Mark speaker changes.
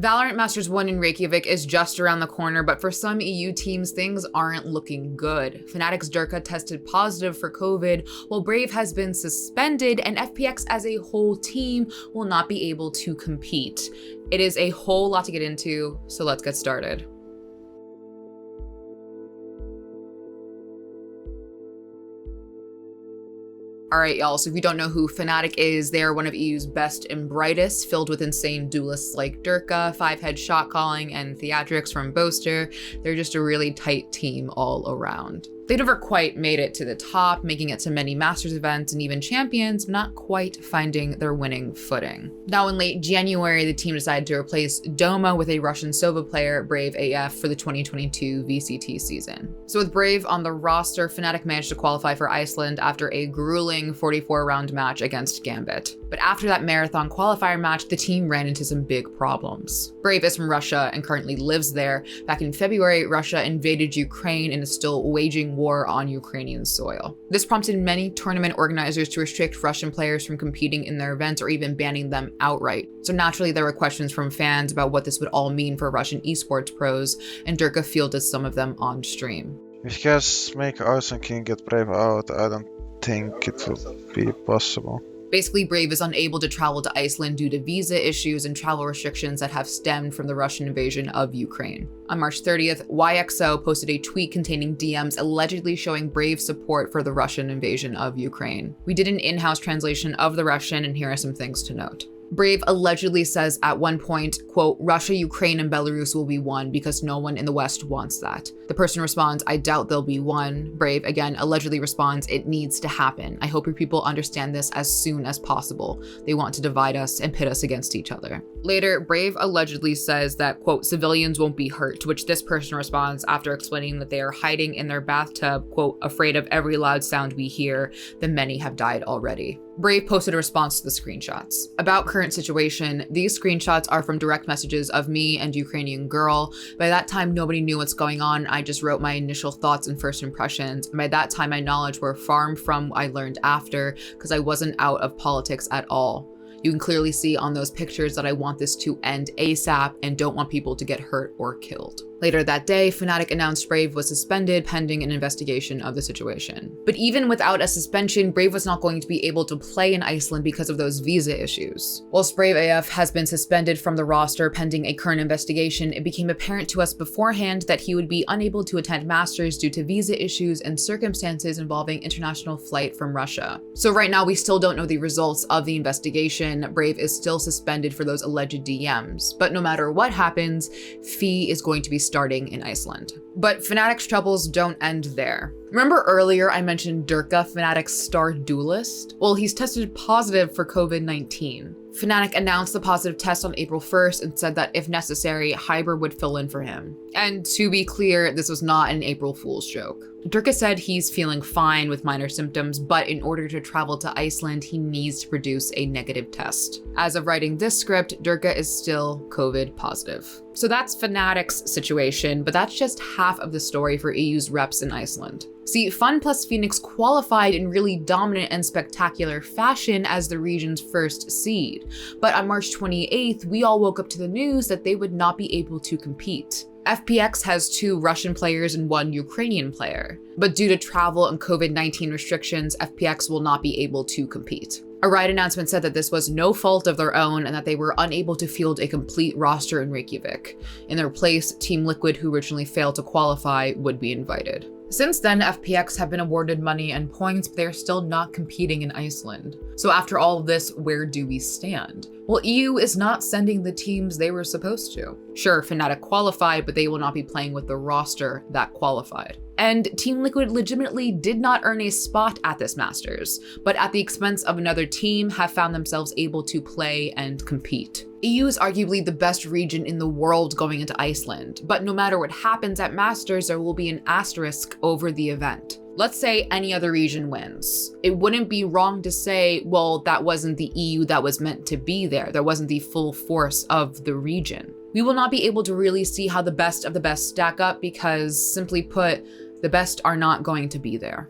Speaker 1: Valorant Masters 1 in Reykjavik is just around the corner, but for some EU teams, things aren't looking good. Fnatic's Durka tested positive for COVID, while Brave has been suspended, and FPX as a whole team will not be able to compete. It is a whole lot to get into, so let's get started. All right, y'all, so if you don't know who Fnatic is, they're one of EU's best and brightest, filled with insane duelists like Durka, five-head shot calling, and theatrics from Boaster. They're just a really tight team all around. They never quite made it to the top, making it to many Masters events and even champions, but not quite finding their winning footing. Now in late January, the team decided to replace Doma with a Russian Sova player, Brave AF, for the 2022 VCT season. So with Brave on the roster, Fnatic managed to qualify for Iceland after a grueling 44-round match against Gambit. But after that marathon qualifier match, the team ran into some big problems. Brave is from Russia and currently lives there. Back in February, Russia invaded Ukraine and is still waging war on Ukrainian soil. This prompted many tournament organizers to restrict Russian players from competing in their events or even banning them outright. So naturally, there were questions from fans about what this would all mean for Russian esports pros, and Durka fielded some of them on stream.
Speaker 2: If you guys make Iceland King get Brave out, I don't think it will be possible.
Speaker 1: Basically, Brave is unable to travel to Iceland due to visa issues and travel restrictions that have stemmed from the Russian invasion of Ukraine. On March 30th, YXO posted a tweet containing DMs allegedly showing Brave support for the Russian invasion of Ukraine. We did an in-house translation of the Russian, and here are some things to note. Brave allegedly says at one point, quote, Russia, Ukraine, and Belarus will be one because no one in the West wants that. The person responds, I doubt they'll be one. Brave, again, allegedly responds, it needs to happen. I hope your people understand this as soon as possible. They want to divide us and pit us against each other. Later, Brave allegedly says that, quote, civilians won't be hurt, to which this person responds after explaining that they are hiding in their bathtub, quote, afraid of every loud sound we hear, that many have died already. Brave posted a response to the screenshots. About current situation, these screenshots are from direct messages of me and Ukrainian girl. By that time, nobody knew what's going on. I just wrote my initial thoughts and first impressions. And by that time, my knowledge were far from what I learned after, because I wasn't out of politics at all. You can clearly see on those pictures that I want this to end ASAP and don't want people to get hurt or killed. Later that day, Fnatic announced Brave was suspended pending an investigation of the situation. But even without a suspension, Brave was not going to be able to play in Iceland because of those visa issues. Whilst Brave AF has been suspended from the roster pending a current investigation, it became apparent to us beforehand that he would be unable to attend Masters due to visa issues and circumstances involving international flight from Russia. So right now, we still don't know the results of the investigation. Brave is still suspended for those alleged DMs. But no matter what happens, Fahey is going to be starting in Iceland. But Fnatic's troubles don't end there. Remember earlier I mentioned Durka, Fnatic's star duelist? Well, he's tested positive for COVID-19. Fnatic announced the positive test on April 1st and said that if necessary, Hyber would fill in for him. And to be clear, this was not an April Fool's joke. Durka said he's feeling fine with minor symptoms, but in order to travel to Iceland, he needs to produce a negative test. As of writing this script, Durka is still COVID positive. So that's Fnatic's situation, but that's just half of the story for EU's reps in Iceland. See, Fun plus Phoenix qualified in really dominant and spectacular fashion as the region's first seed. But on March 28th, we all woke up to the news that they would not be able to compete. FPX has 2 Russian players and 1 Ukrainian player, but due to travel and COVID-19 restrictions, FPX will not be able to compete. A Riot announcement said that this was no fault of their own and that they were unable to field a complete roster in Reykjavik. In their place, Team Liquid, who originally failed to qualify, would be invited. Since then, FPX have been awarded money and points, but they're still not competing in Iceland. So after all of this, where do we stand? Well, EU is not sending the teams they were supposed to. Sure, Fnatic qualified, but they will not be playing with the roster that qualified. And Team Liquid legitimately did not earn a spot at this Masters, but at the expense of another team have found themselves able to play and compete. EU is arguably the best region in the world going into Iceland, but no matter what happens at Masters, there will be an asterisk over the event. Let's say any other region wins. It wouldn't be wrong to say, well, that wasn't the EU that was meant to be there. There wasn't the full force of the region. We will not be able to really see how the best of the best stack up because, simply put, the best are not going to be there.